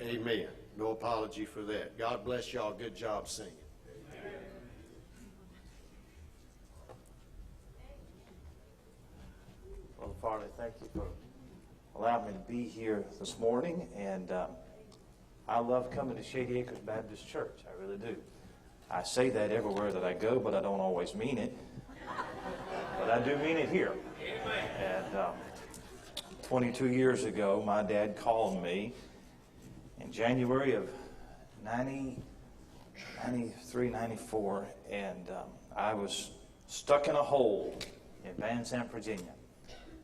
Amen. No apology for that. God bless y'all. Good job singing. Brother Farley, thank you for allowing me to be here this morning. And I love coming to Shady Acres Baptist Church. I really do. I say that everywhere that I go, but I don't always mean it. But I do mean it here. And 22 years ago, my dad called me in January of 93, 94, and I was stuck in a hole in Van Zandt, Virginia.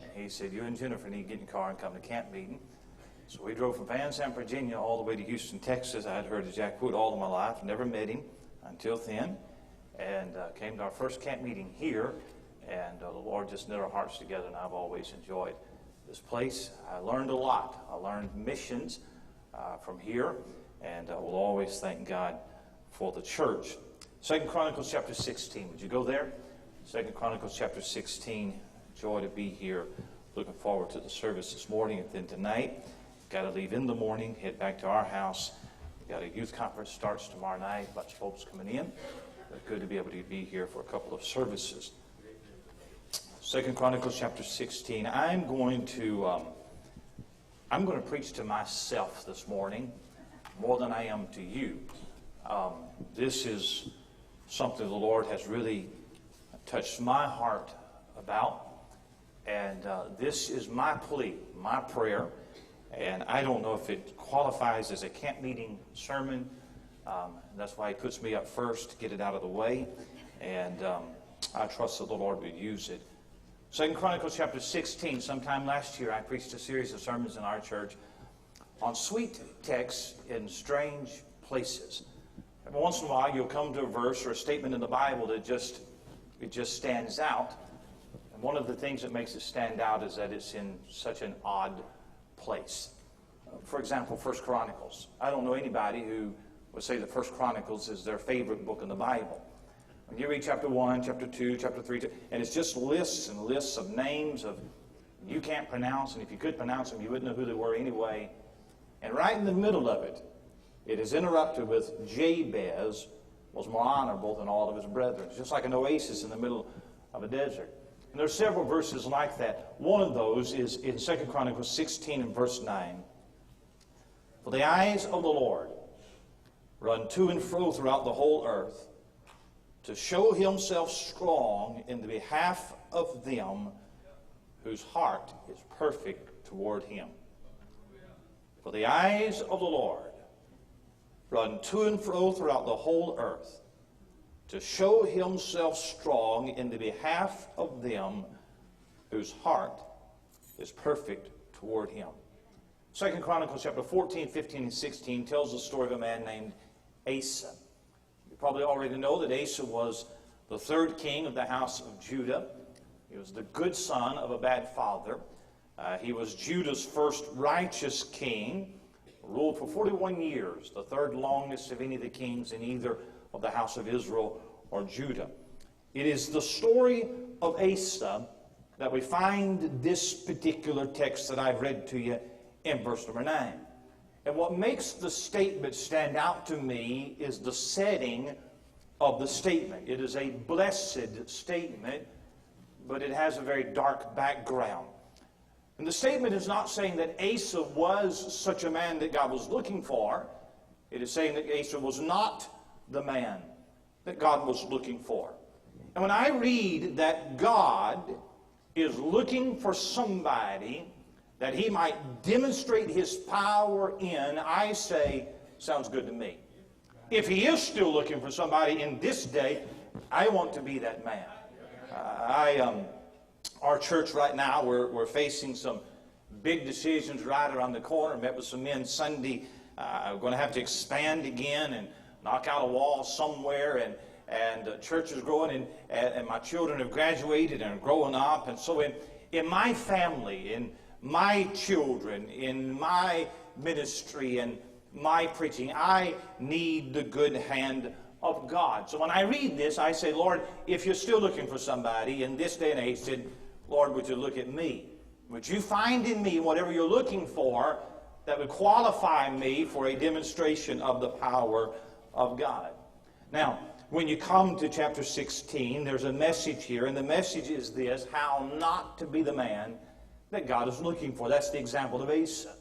And he said, you and Jennifer need to get in your car and come to camp meeting. So we drove from Van Zandt, Virginia all the way to Houston, Texas. I had heard of Jack Wood all of my life, never met him until then, and came to our first camp meeting here, and the Lord just knit our hearts together, and I've always enjoyed this place. I learned a lot. I learned missions from here, and I will always thank God for the church. 2 Chronicles chapter 16. Would you go there? 2 Chronicles chapter 16. Joy to be here. Looking forward to the service this morning. And then tonight, got to leave in the morning, head back to our house. We got a youth conference starts tomorrow night. Lots of folks coming in. But good to be able to be here for a couple of services. 2 Chronicles chapter 16. I'm going to preach to myself this morning more than I am to you. This is something the Lord has really touched my heart about. And this is my plea, my prayer. And I don't know if it qualifies as a camp meeting sermon. That's why he puts me up first to get it out of the way. And I trust that the Lord would use it. 2 Chronicles chapter 16, sometime last year I preached a series of sermons in our church on sweet texts in strange places. Every once in a while you'll come to a verse or a statement in the Bible that just stands out. And one of the things that makes it stand out is that it's in such an odd place. For example, 1 Chronicles. I don't know anybody who would say that 1 Chronicles is their favorite book in the Bible. When you read chapter 1, chapter 2, chapter 3, and it's just lists and lists of names of you can't pronounce, and if you could pronounce them, you wouldn't know who they were anyway. And right in the middle of it, it is interrupted with Jabez was more honorable than all of his brethren. It's just like an oasis in the middle of a desert. And there are several verses like that. One of those is in 2 Chronicles 16 and verse 9. For the eyes of the Lord run to and fro throughout the whole earth, to show himself strong in the behalf of them whose heart is perfect toward him. For the eyes of the Lord run to and fro throughout the whole earth, to show himself strong in the behalf of them whose heart is perfect toward him. 2 Chronicles chapter 14, 15, and 16 tells the story of a man named Asa. You probably already know that Asa was the third king of the house of Judah. He was the good son of a bad father. He was Judah's first righteous king, ruled for 41 years, the third longest of any of the kings in either of the house of Israel or Judah. It is the story of Asa that we find this particular text that I've read to you in verse number 9. And what makes the statement stand out to me is the setting of the statement. It is a blessed statement, but it has a very dark background. And the statement is not saying that Asa was such a man that God was looking for. It is saying that Asa was not the man that God was looking for. And when I read that God is looking for somebody that he might demonstrate his power in, I say, sounds good to me. If he is still looking for somebody in this day, I want to be that man. Our church right now, we're facing some big decisions right around the corner. Met with some men Sunday. We're going to have to expand again and knock out a wall somewhere. And the church is growing, and my children have graduated and are growing up. And so in my family, in my children, in my ministry, and my preaching, I need the good hand of God. So when I read this, I say, Lord, if you're still looking for somebody in this day and age, then, Lord, would you look at me? Would you find in me whatever you're looking for that would qualify me for a demonstration of the power of God. Now, when you come to chapter 16, there's a message here, and the message is this: how not to be the man that God is looking for. That's the example of Asa.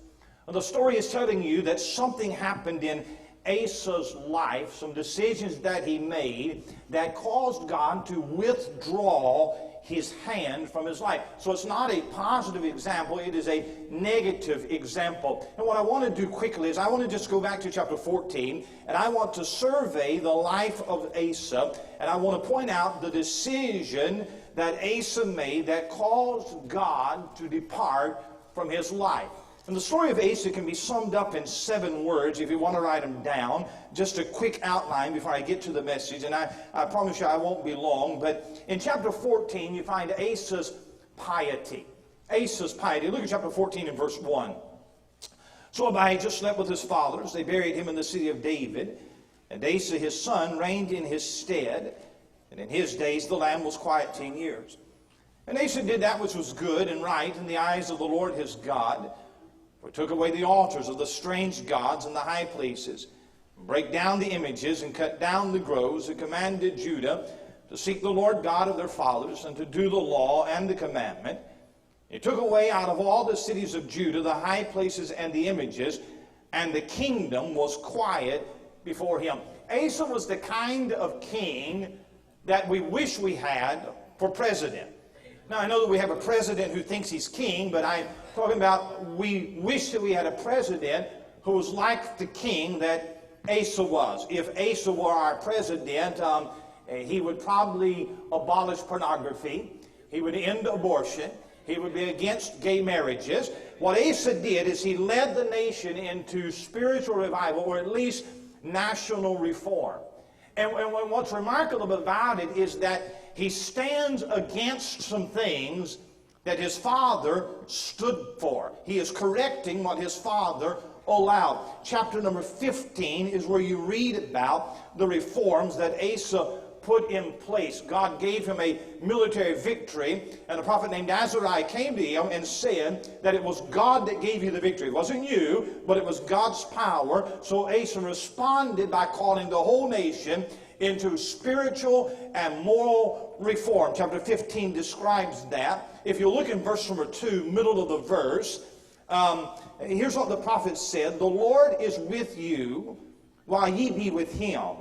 Well, the story is telling you that something happened in Asa's life, some decisions that he made that caused God to withdraw his hand from his life. So it's not a positive example, it is a negative example. And what I want to do quickly is I want to just go back to chapter 14, and I want to survey the life of Asa, and I want to point out the decision that Asa made that caused God to depart from his life. And the story of Asa can be summed up in 7 words if you want to write them down. Just a quick outline before I get to the message, and I promise you I won't be long. But in chapter 14 you find Asa's piety. Asa's piety. Look at chapter 14 and verse 1. So Abijah slept with his fathers. They buried him in the city of David. And Asa his son reigned in his stead. And in his days the land was quiet 10 years. And Asa did that which was good and right in the eyes of the Lord his God. For he took away the altars of the strange gods in the high places, and brake down the images, and cut down the groves, and commanded Judah to seek the Lord God of their fathers, and to do the law and the commandment. He took away out of all the cities of Judah the high places and the images, and the kingdom was quiet before him. Asa was the kind of king that we wish we had for president. Now, I know that we have a president who thinks he's king, but I'm talking about we wish that we had a president who was like the king that Asa was. If Asa were our president, he would probably abolish pornography. He would end abortion. He would be against gay marriages. What Asa did is he led the nation into spiritual revival, or at least national reform. And what's remarkable about it is that he stands against some things that his father stood for. He is correcting what his father allowed. Chapter number 15 is where you read about the reforms that Asa put in place. God gave him a military victory, and a prophet named Azariah came to him and said that it was God that gave you the victory. It wasn't you, but it was God's power. So Asa responded by calling the whole nation into spiritual and moral reform. Chapter 15 describes that. If you look in verse number 2, middle of the verse, here's what the prophet said: the Lord is with you while ye be with him.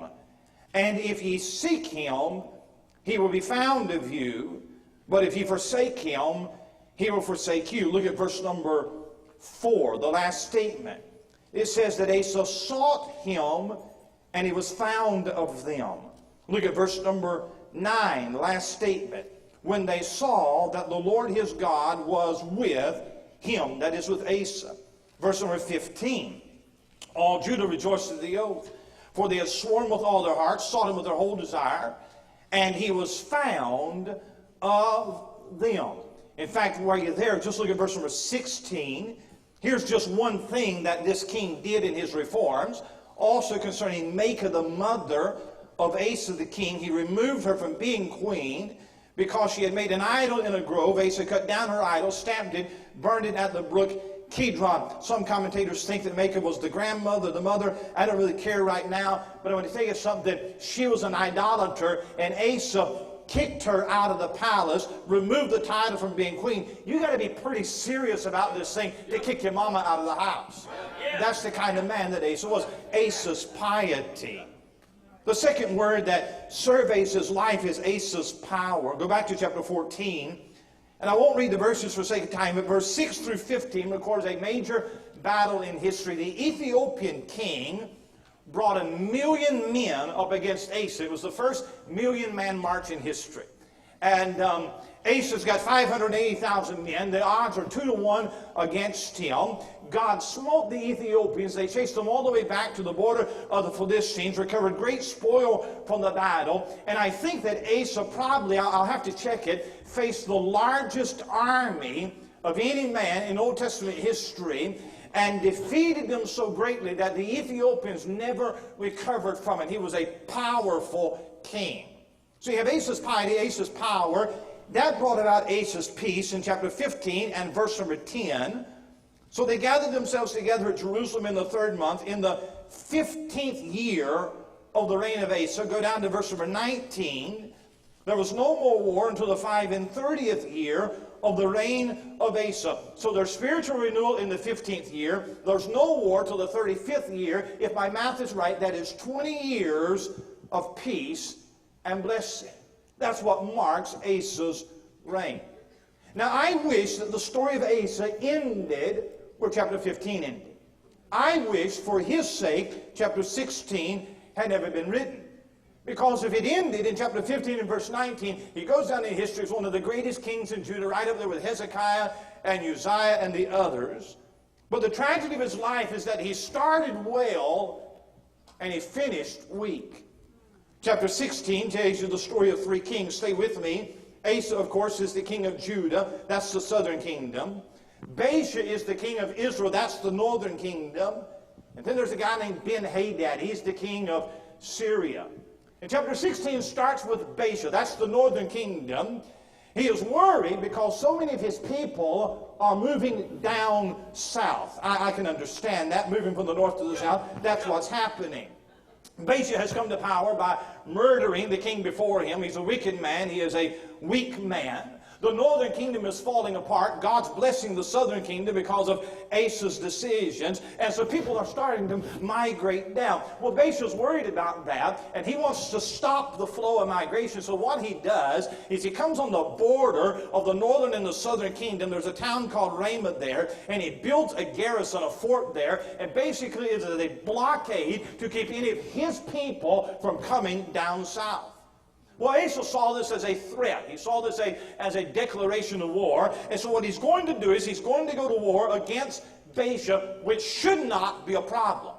And if ye seek him, he will be found of you. But if ye forsake him, he will forsake you. Look at verse number 4, the last statement. It says that Asa sought him, and he was found of them. Look at verse number 9, last statement. When they saw that the Lord his God was with him, that is with Asa. Verse number 15. All Judah rejoiced at the oath, for they had sworn with all their hearts, sought him with their whole desire, and he was found of them. In fact, while you're there, just look at verse number 16. Here's just one thing that this king did in his reforms. Also concerning Maacah, the mother of Asa the king, he removed her from being queen because she had made an idol in a grove. Asa cut down her idol, stamped it, burned it at the brook Kidron. Some commentators think that Maacah was the grandmother, the mother. I don't really care right now, but I want to tell you something. She was an idolater, and Asa kicked her out of the palace, removed the title from being queen. You got to be pretty serious about this thing to kick your mama out of the house. That's the kind of man that Asa was. Asa's piety. The second word that surveys his life is Asa's power. Go back to chapter 14. And I won't read the verses for sake of time, but verse 6 through 15 records a major battle in history. The Ethiopian king brought 1,000,000 men up against Asa. It was the first 1,000,000-man march in history. And Asa's got 580,000 men. The odds are 2-1 against him. God smote the Ethiopians. They chased them all the way back to the border of the Philistines, recovered great spoil from the battle. And I think that Asa probably, I'll have to check it, faced the largest army of any man in Old Testament history, and defeated them so greatly that the Ethiopians never recovered from it. He was a powerful king. So you have Asa's piety, Asa's power. That brought about Asa's peace in chapter 15 and verse number 10. So they gathered themselves together at Jerusalem in the 3rd month, in the 15th year of the reign of Asa. Go down to verse number 19. There was no more war until the 35th year of the reign of Asa. So there's spiritual renewal in the 15th year. There's no war till the 35th year. If my math is right, that is 20 years of peace and blessing. That's what marks Asa's reign. Now I wish that the story of Asa ended where chapter 15 ended. I wish, for his sake, chapter 16 had never been written. Because if it ended in chapter 15 and verse 19, he goes down in history as one of the greatest kings in Judah, right up there with Hezekiah and Uzziah and the others. But the tragedy of his life is that he started well and he finished weak. Chapter 16 tells you the story of 3 kings. Stay with me. Asa, of course, is the king of Judah. That's the southern kingdom. Baasha is the king of Israel. That's the northern kingdom. And then there's a guy named Ben-Hadad. He's the king of Syria. And chapter 16 starts with Baasha. That's the northern kingdom. He is worried because so many of his people are moving down south. I can understand that, moving from the north to the south. That's what's happening. Baasha has come to power by murdering the king before him. He's a wicked man. He is a weak man. The northern kingdom is falling apart. God's blessing the southern kingdom because of Asa's decisions. And so people are starting to migrate down. Well, Baasha's worried about that, and he wants to stop the flow of migration. So what he does is he comes on the border of the northern and the southern kingdom. There's a town called Reign there, and he builds a garrison, a fort there, and basically it's a blockade to keep any of his people from coming down south. Well, Asa saw this as a threat. He saw this as a declaration of war. And so what he's going to do is he's going to go to war against Baasha, which should not be a problem.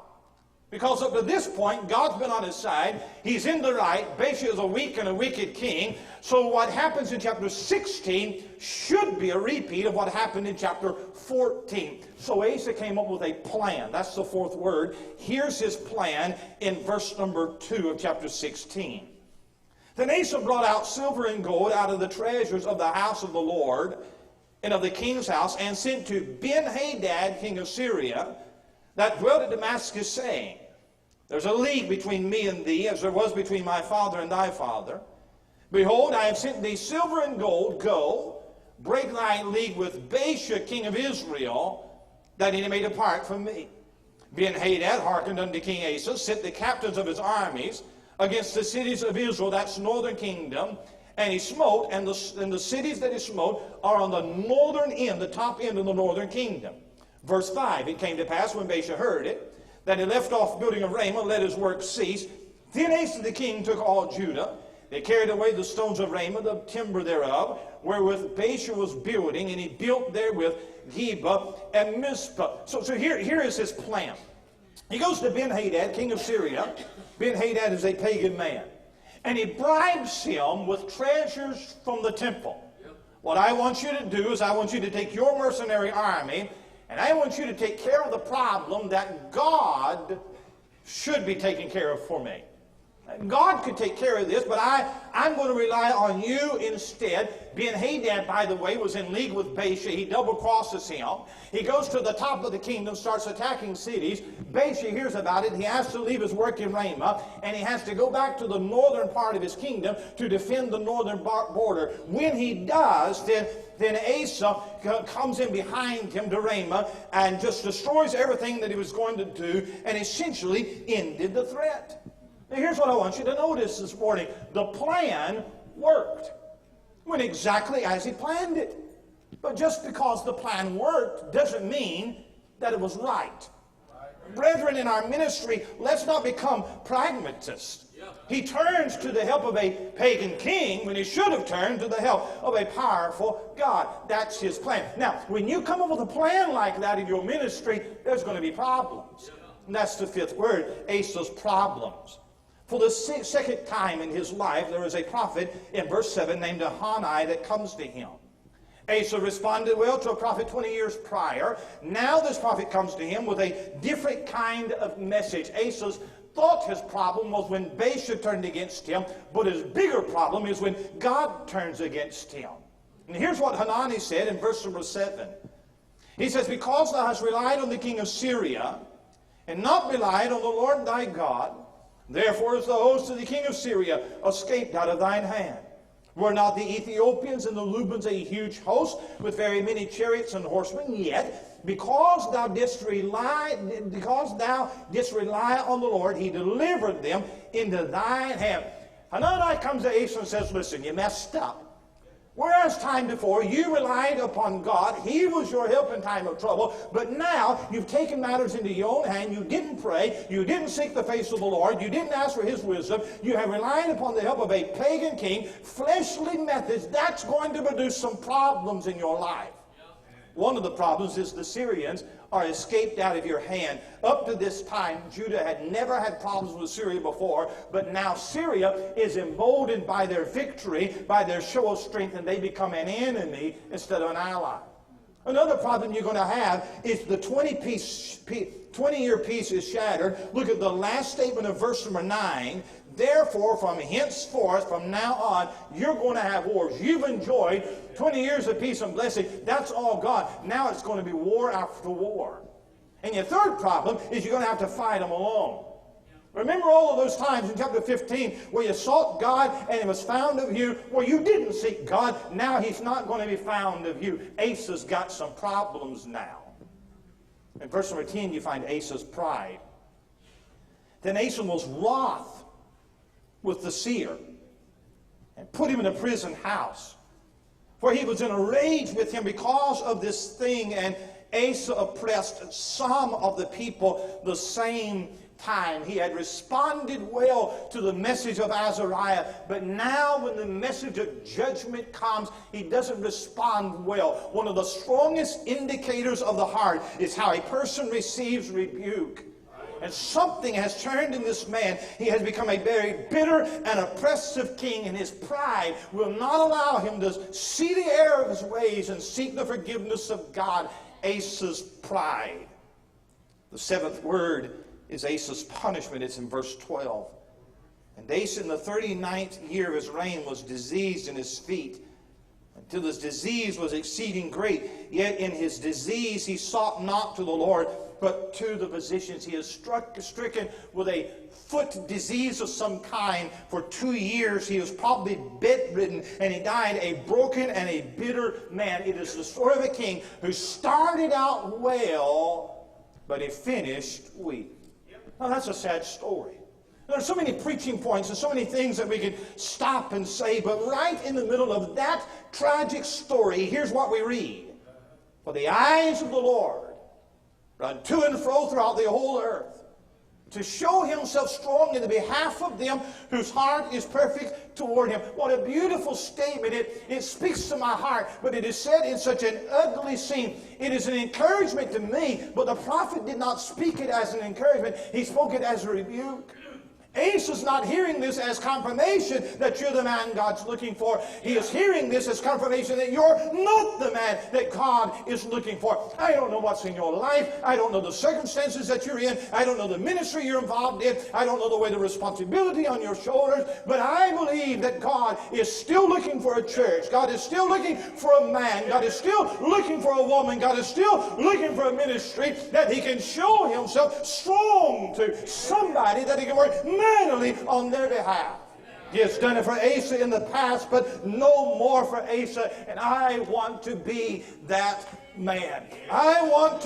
Because up to this point, God's been on his side. He's in the right. Baasha is a weak and a wicked king. So what happens in chapter 16 should be a repeat of what happened in chapter 14. So Asa came up with a plan. That's the 4th word. Here's his plan in verse number 2 of chapter 16. Then Asa brought out silver and gold out of the treasures of the house of the Lord and of the king's house, and sent to Ben-Hadad, king of Syria, that dwelt at Damascus, saying, There's a league between me and thee, as there was between my father and thy father. Behold, I have sent thee silver and gold. Go, break thy league with Baasha, king of Israel, that he may depart from me. Ben-Hadad hearkened unto King Asa, sent the captains of his armies against the cities of Israel, that's northern kingdom, and he smote, and the cities that he smote are on the northern end, the top end of the northern kingdom. Verse 5, it came to pass when Baasha heard it, that he left off building of Ramah, let his work cease. Then Asa the king took all Judah. They carried away the stones of Ramah, the timber thereof, wherewith Baasha was building, and he built therewith Geba and Mizpah. So here is his plan. He goes to Ben-Hadad, king of Syria. Ben-Hadad is a pagan man. And he bribes him with treasures from the temple. What I want you to do is I want you to take your mercenary army, and I want you to take care of the problem that God should be taking care of for me. God could take care of this, but I'm going to rely on you instead. Ben-Hadad, by the way, was in league with Baasha. He double-crosses him. He goes to the top of the kingdom, starts attacking cities. Baasha hears about it. He has to leave his work in Ramah, and he has to go back to the northern part of his kingdom to defend the northern border. When he does, then Asa comes in behind him to Ramah and just destroys everything that he was going to do, and essentially ended the threat. Now here's what I want you to notice this morning. The plan worked. Went exactly as he planned it. But just because the plan worked doesn't mean that it was right. Brethren, in our ministry, let's not become pragmatists. He turns to the help of a pagan king when he should have turned to the help of a powerful God. That's his plan. Now, when you come up with a plan like that in your ministry, there's going to be problems. And that's the 5th word, Asa's problems. For the 2nd time in his life, there is a prophet in verse 7 named Hagane that comes to him. Asa responded well to a prophet 20 years prior. Now this prophet comes to him with a different kind of message. Asa thought his problem was when Baasha turned against him, but his bigger problem is when God turns against him. And here's what Hagane said in verse number 7. He says, because thou hast relied on the king of Syria, and not relied on the Lord thy God, therefore is the host of the king of Syria escaped out of thine hand. Were not the Ethiopians and the Lubans a huge host, with very many chariots and horsemen? Yet, because thou didst rely on the Lord, he delivered them into thine hand. Hagane comes to Asa and says, listen, you messed up. Whereas time before, you relied upon God. He was your help in time of trouble. But now, you've taken matters into your own hand. You didn't pray. You didn't seek the face of the Lord. You didn't ask for his wisdom. You have relied upon the help of a pagan king. Fleshly methods, that's going to produce some problems in your life. One of the problems is the Syrians are escaped out of your hand. Up to this time, Judah had never had problems with Syria before, but now Syria is emboldened by their victory, by their show of strength, and they become an enemy instead of an ally. Another problem you're going to have is the 20-year peace is shattered. Look at the last statement of verse number 9. Therefore, from henceforth, from now on, you're going to have wars. You've enjoyed 20 years of peace and blessing. That's all gone. Now it's going to be war after war. And your third problem is you're going to have to fight them alone. Remember all of those times in chapter 15 where you sought God and it was found of you, where you didn't seek God. Now he's not going to be found of you. Asa's got some problems now. In verse number 10, you find Asa's pride. Then Asa was wroth with the seer and put him in a prison house, for he was in a rage with him because of this thing. And Asa oppressed some of the people the same time. He had responded well to the message of Azariah, but now when the message of judgment comes, he doesn't respond well. One of the strongest indicators of the heart is how a person receives rebuke. And something has turned in this man. He has become a very bitter and oppressive king, and his pride will not allow him to see the error of his ways and seek the forgiveness of God. Asa's pride. The seventh word is Asa's punishment. It's in verse 12. And Asa in the 39th year of his reign was diseased in his feet, until his disease was exceeding great. Yet in his disease he sought not to the Lord, but to the physicians. He is stricken with a foot disease of some kind for 2 years. He was probably bedridden, and he died a broken and a bitter man. It is the story of a king who started out well, but he finished weak. Now that's a sad story. There are so many preaching points and so many things that we could stop and say, but right in the middle of that tragic story, here's what we read. For the eyes of the Lord run to and fro throughout the whole earth, to show himself strong in the behalf of them whose heart is perfect toward him. What a beautiful statement. It speaks to my heart, but it is said in such an ugly scene. It is an encouragement to me, but the prophet did not speak it as an encouragement. He spoke it as a rebuke. Asa's not hearing this as confirmation that you're the man God's looking for. He is hearing this as confirmation that you're not the man that God is looking for. I don't know what's in your life. I don't know the circumstances that you're in. I don't know the ministry you're involved in. I don't know the weight of responsibility on your shoulders. But I believe that God is still looking for a church. God is still looking for a man. God is still looking for a woman. God is still looking for a ministry that he can show himself strong to, somebody that he can work manly on their behalf. He has done it for Asa in the past, but no more for Asa. And I want to be that man. I want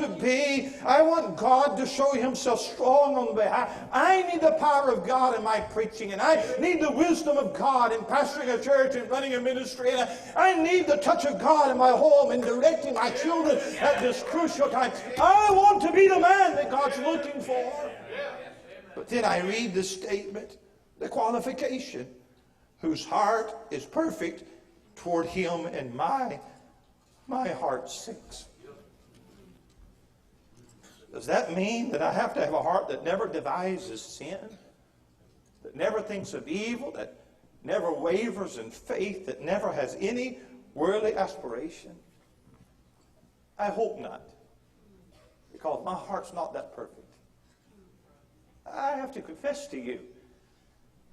God to show himself strong on the behalf. I need the power of God in my preaching, and I need the wisdom of God in pastoring a church and running a ministry, and I need the touch of God in my home and directing my children at this crucial time. I want to be the man that God's looking for. But then I read the statement, the qualification, whose heart is perfect toward him, and my heart sinks. Does that mean that I have to have a heart that never devises sin, that never thinks of evil, that never wavers in faith, that never has any worldly aspiration? I hope not, because my heart's not that perfect. I have to confess to you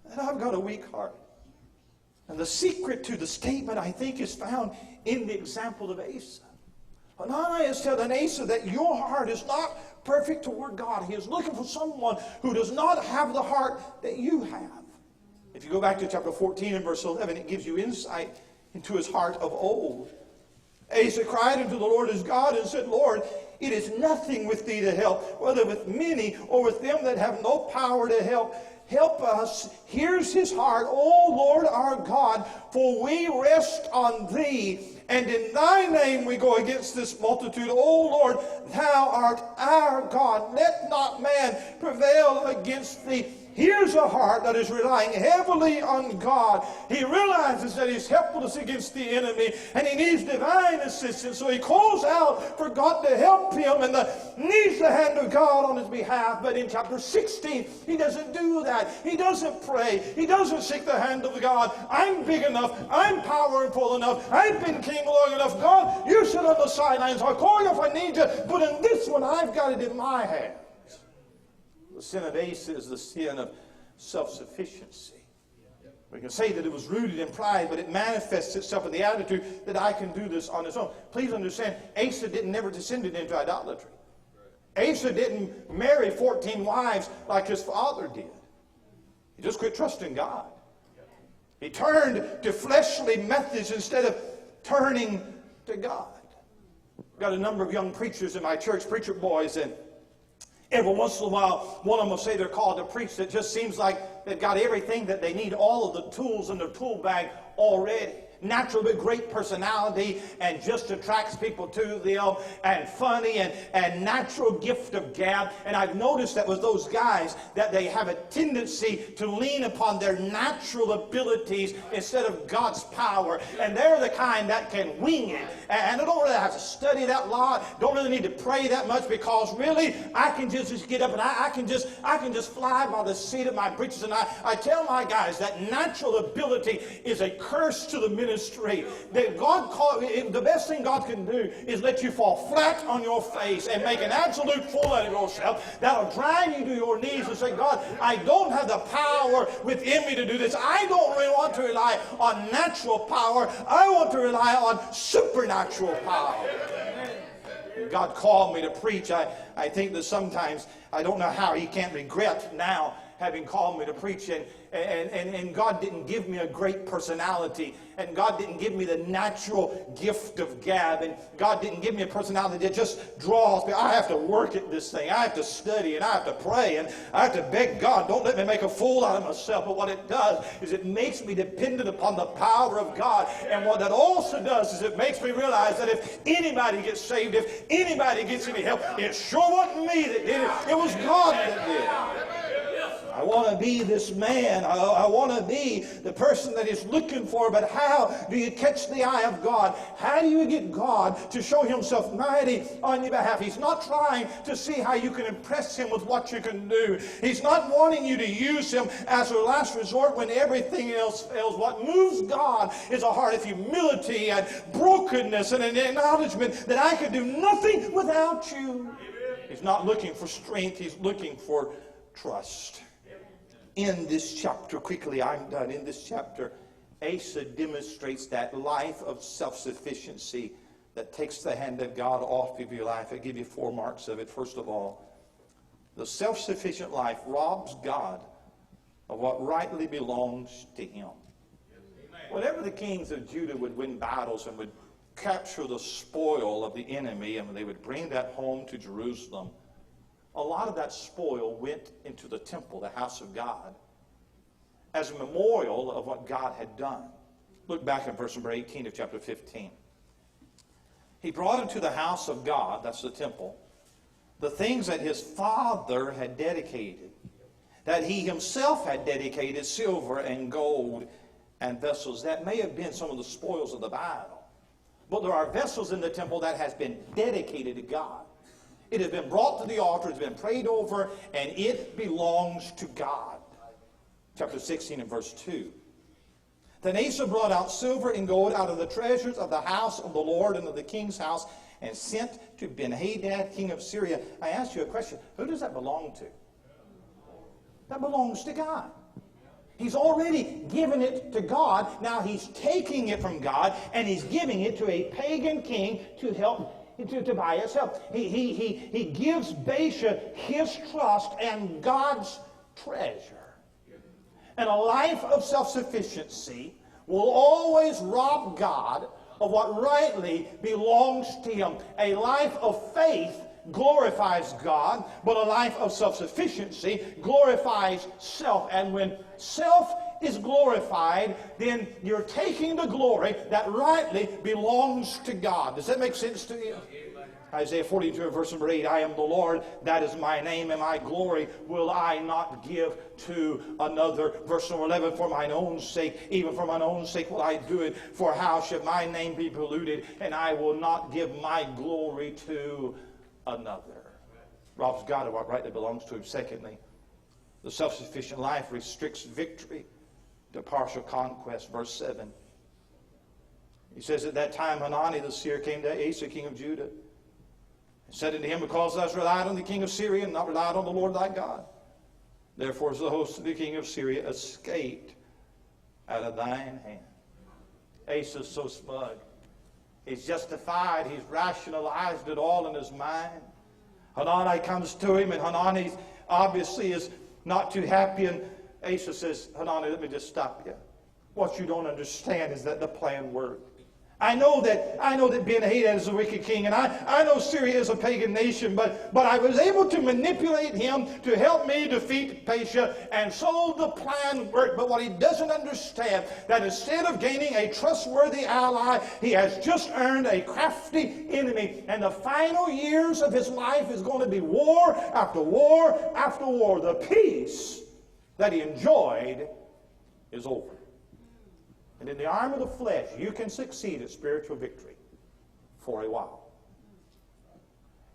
that I've got a weak heart. And the secret to the statement, I think, is found in the example of Asa. Ananias telling Asa that your heart is not perfect toward God. He is looking for someone who does not have the heart that you have. If you go back to chapter 14 and verse 11, it gives you insight into his heart of old. Asa cried unto the Lord his God and said, Lord, it is nothing with thee to help, whether with many or with them that have no power to help. Help us. Here's his heart. O Lord our God, for we rest on thee, and in thy name we go against this multitude. O Lord, thou art our God. Let not man prevail against thee. Here's a heart that is relying heavily on God. He realizes that he's helpless against the enemy and he needs divine assistance. So he calls out for God to help him and needs the hand of God on his behalf. But in chapter 16, he doesn't do that. He doesn't pray. He doesn't seek the hand of God. I'm big enough. I'm powerful enough. I've been king long enough. God, you sit on the sidelines. I'll call you if I need you. But in this one, I've got it in my hand. The sin of Asa is the sin of self-sufficiency. We can say that it was rooted in pride, but it manifests itself in the attitude that I can do this on its own. Please understand, Asa never descended into idolatry. Asa didn't marry 14 wives like his father did. He just quit trusting God. He turned to fleshly methods instead of turning to God. I've got a number of young preachers in my church, preacher boys, and every once in a while, one of them will say they're called to preach. It just seems like they've got everything that they need, all of the tools in their tool bag already. Natural but great personality and just attracts people to them, and funny and natural gift of gab. And I've noticed that with those guys that they have a tendency to lean upon their natural abilities instead of God's power. And they're the kind that can wing it. And I don't really have to study that lot. Don't really need to pray that much, because really I can just get up and I can just fly by the seat of my breeches. And I tell my guys that natural ability is a curse to the ministry. That the best thing God can do is let you fall flat on your face and make an absolute fool out of yourself. That'll drive you to your knees and say, God, I don't have the power within me to do this. I don't really want to rely on natural power. I want to rely on supernatural power. God called me to preach. I think that sometimes, I don't know how, he can't regret now having called me to preach, and God didn't give me a great personality, and God didn't give me the natural gift of gab, and God didn't give me a personality that just draws me. I have to work at this thing. I have to study, and I have to pray, and I have to beg God, don't let me make a fool out of myself. But what it does is it makes me dependent upon the power of God, and what that also does is it makes me realize that if anybody gets saved, if anybody gets any help, it sure wasn't me that did it. It was God that did it. I want to be this man. I want to be the person that he's looking for. But how do you catch the eye of God? How do you get God to show himself mighty on your behalf? He's not trying to see how you can impress him with what you can do. He's not wanting you to use him as a last resort when everything else fails. What moves God is a heart of humility and brokenness and an acknowledgement that I can do nothing without you. He's not looking for strength. He's looking for trust. In this chapter, quickly, I'm done. In this chapter, Asa demonstrates that life of self-sufficiency that takes the hand of God off of your life. I give you 4 marks of it. First of all, the self-sufficient life robs God of what rightly belongs to him. Whenever the kings of Judah would win battles and would capture the spoil of the enemy, and they would bring that home to Jerusalem, a lot of that spoil went into the temple, the house of God, as a memorial of what God had done. Look back at verse number 18 of chapter 15. He brought into the house of God, that's the temple, the things that his father had dedicated, that he himself had dedicated, silver and gold and vessels. That may have been some of the spoils of the battle. But there are vessels in the temple that has been dedicated to God. It has been brought to the altar, it's been prayed over, and it belongs to God. Chapter 16 and verse 2. Then Asa brought out silver and gold out of the treasures of the house of the Lord and of the king's house, and sent to Ben-Hadad, king of Syria. I ask you a question. Who does that belong to? That belongs to God. He's already given it to God. Now he's taking it from God, and he's giving it to a pagan king to help to buy itself. He gives Baasha his trust and God's treasure. And a life of self-sufficiency will always rob God of what rightly belongs to Him. A life of faith glorifies God, but a life of self-sufficiency glorifies self. And when self is glorified, then you're taking the glory that rightly belongs to God. Does that make sense to you? Isaiah 42, verse number 8, I am the Lord, that is my name, and my glory will I not give to another. Verse number 11, for mine own sake, even for mine own sake will I do it, for how should my name be polluted, and I will not give my glory to another. Robs God of what rightly belongs to Him. Secondly, the self-sufficient life restricts victory to partial conquest. Verse 7. He says, at that time Hagane the seer came to Asa, king of Judah, and said unto him, because thou hast relied on the king of Syria, and not relied on the Lord thy God, therefore is the host of the king of Syria escaped out of thine hand. Asa's so smug. He's justified. He's rationalized it all in his mind. Hagane comes to him, and Hagane obviously is not too happy. And Asa says, Hagane, let me just stop you. What you don't understand is that the plan worked. I know that Ben-Hadad is a wicked king, and I know Syria is a pagan nation, but I was able to manipulate him to help me defeat Baasha, and so the plan worked. But what he doesn't understand, that instead of gaining a trustworthy ally, he has just earned a crafty enemy, and the final years of his life is going to be war after war after war. The peace that he enjoyed is over. And in the arm of the flesh, you can succeed at spiritual victory for a while.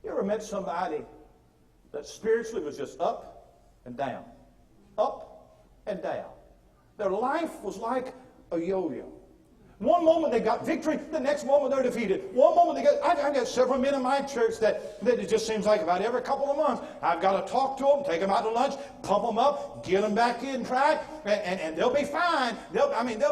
You ever met somebody that spiritually was just up and down, up and down? Their life was like a yo-yo. One moment they got victory, the next moment they're defeated. One moment they got, I've got several men in my church that it just seems like about every couple of months, I've got to talk to them, take them out to lunch, pump them up, get them back in track, and they'll be fine. They'll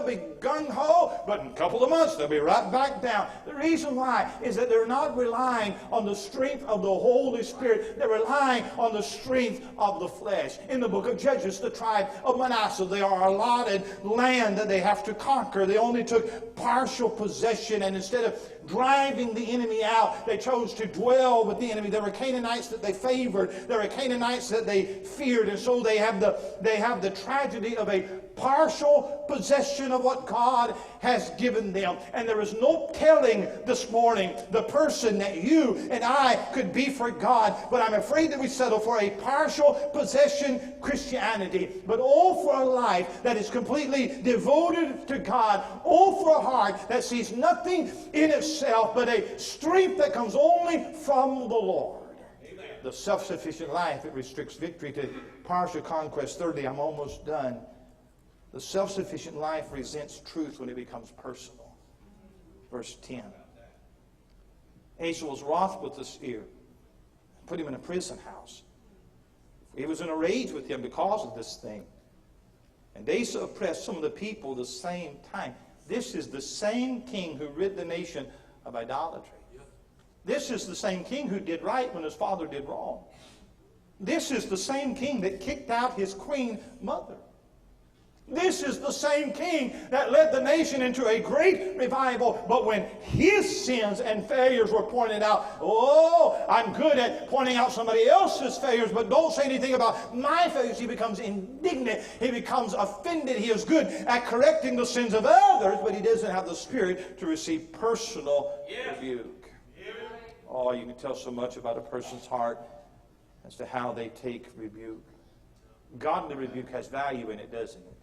be gung-ho, but in a couple of months they'll be right back down. The reason why is that they're not relying on the strength of the Holy Spirit. They're relying on the strength of the flesh. In the book of Judges, the tribe of Manasseh, they are allotted land that they have to conquer. They only took partial possession, and instead of driving the enemy out, they chose to dwell with the enemy. There were Canaanites that they favored. There were Canaanites that they feared, and so they have the tragedy of a partial possession of what God has given them. And there is no telling this morning the person that you and I could be for God, but I'm afraid that we settle for a partial possession Christianity. But oh, for a life that is completely devoted to God. Oh, for a heart that sees nothing in itself but a strength that comes only from the Lord. Amen. The self-sufficient life, it restricts victory to partial conquest. Thirdly, I'm almost done. The self-sufficient life resents truth when it becomes personal. Verse 10. Asa was wroth with the seer, put him in a prison house. He was in a rage with him because of this thing. And Asa oppressed some of the people the same time. This is the same king who rid the nation of idolatry. This is the same king who did right when his father did wrong. This is the same king that kicked out his queen mother. This is the same king that led the nation into a great revival. But when his sins and failures were pointed out, oh, I'm good at pointing out somebody else's failures, but don't say anything about my failures. He becomes indignant. He becomes offended. He is good at correcting the sins of others, but he doesn't have the spirit to receive personal rebuke. Oh, you can tell so much about a person's heart as to how they take rebuke. Godly rebuke has value in it, doesn't it?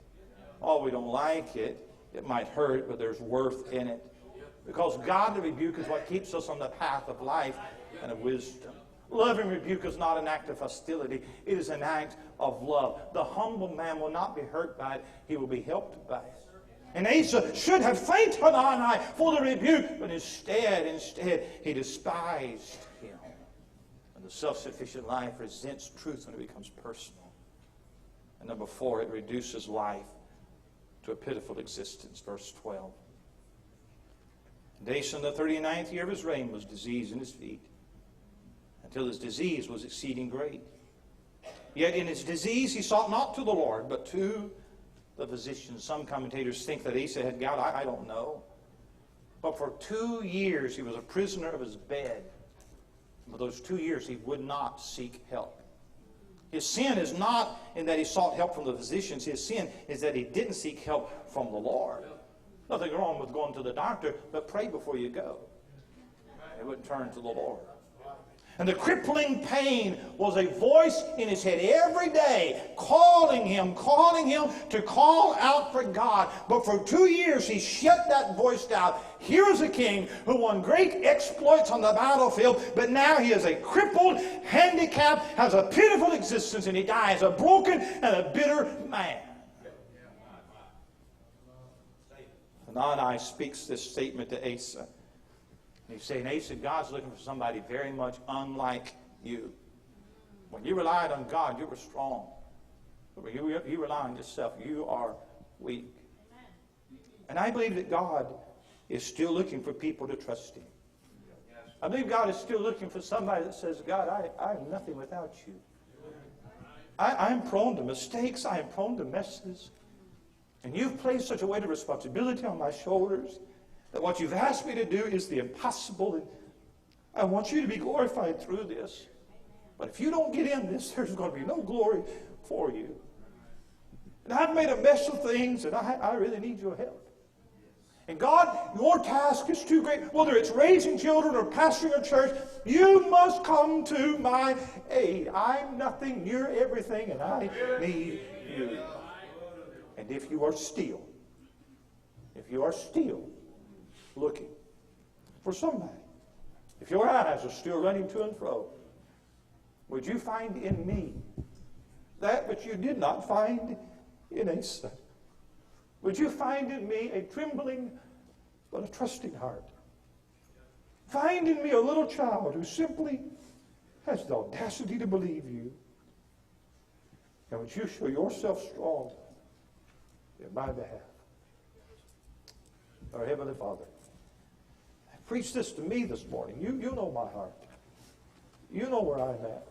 Oh, we don't like it. It might hurt, but there's worth in it. Because godly rebuke is what keeps us on the path of life and of wisdom. Loving rebuke is not an act of hostility. It is an act of love. The humble man will not be hurt by it. He will be helped by it. And Asa should have thanked Hagane for the rebuke, but instead, he despised him. And the self-sufficient life resents truth when it becomes personal. And number 4, it reduces life to a pitiful existence. Verse 12. And Asa in the 39th year of his reign was diseased in his feet, until his disease was exceeding great. Yet in his disease he sought not to the Lord, but to the physicians. Some commentators think that Asa had gout. I don't know. But for 2 years he was a prisoner of his bed. For those 2 years he would not seek help. His sin is not in that he sought help from the physicians. His sin is that he didn't seek help from the Lord. Nothing wrong with going to the doctor, but pray before you go. He wouldn't turn to the Lord. And the crippling pain was a voice in his head every day, calling him to call out for God. But for 2 years he shut that voice down. Here is a king who won great exploits on the battlefield, but now he is a crippled, handicapped, has a pitiful existence, and he dies a broken and a bitter man. And Hagane speaks this statement to Asa. He's saying, Asa, God's looking for somebody very much unlike you. When you relied on God, you were strong. But when you rely on yourself, you are weak. And I believe that God is still looking for people to trust Him. I believe God is still looking for somebody that says, God, I am nothing without you. I am prone to mistakes. I am prone to messes. And you've placed such a weight of responsibility on my shoulders that what you've asked me to do is the impossible, and I want you to be glorified through this. But if you don't get in this, there's going to be no glory for you. And I've made a mess of things, and I really need your help. And God, your task is too great. Whether it's raising children or pastoring a church, you must come to my aid. I'm nothing, you're everything, and I need you. And if you are still looking for somebody, if your eyes are still running to and fro, would you find in me that which you did not find in Asa? Would you find in me a trembling but a trusting heart? Find in me a little child who simply has the audacity to believe you. And would you show yourself strong in my behalf? Our Heavenly Father, preach this to me this morning. You know my heart. You know where I'm at.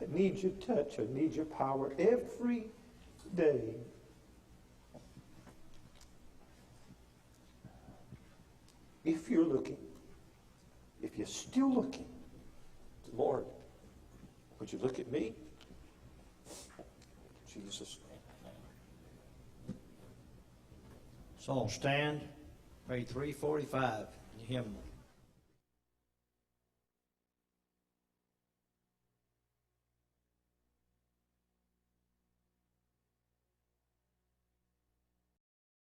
I need your touch. I need your power every day. If you're looking, if you're still looking, Lord, would you look at me? Jesus' name. So stand, pray 345, hymn.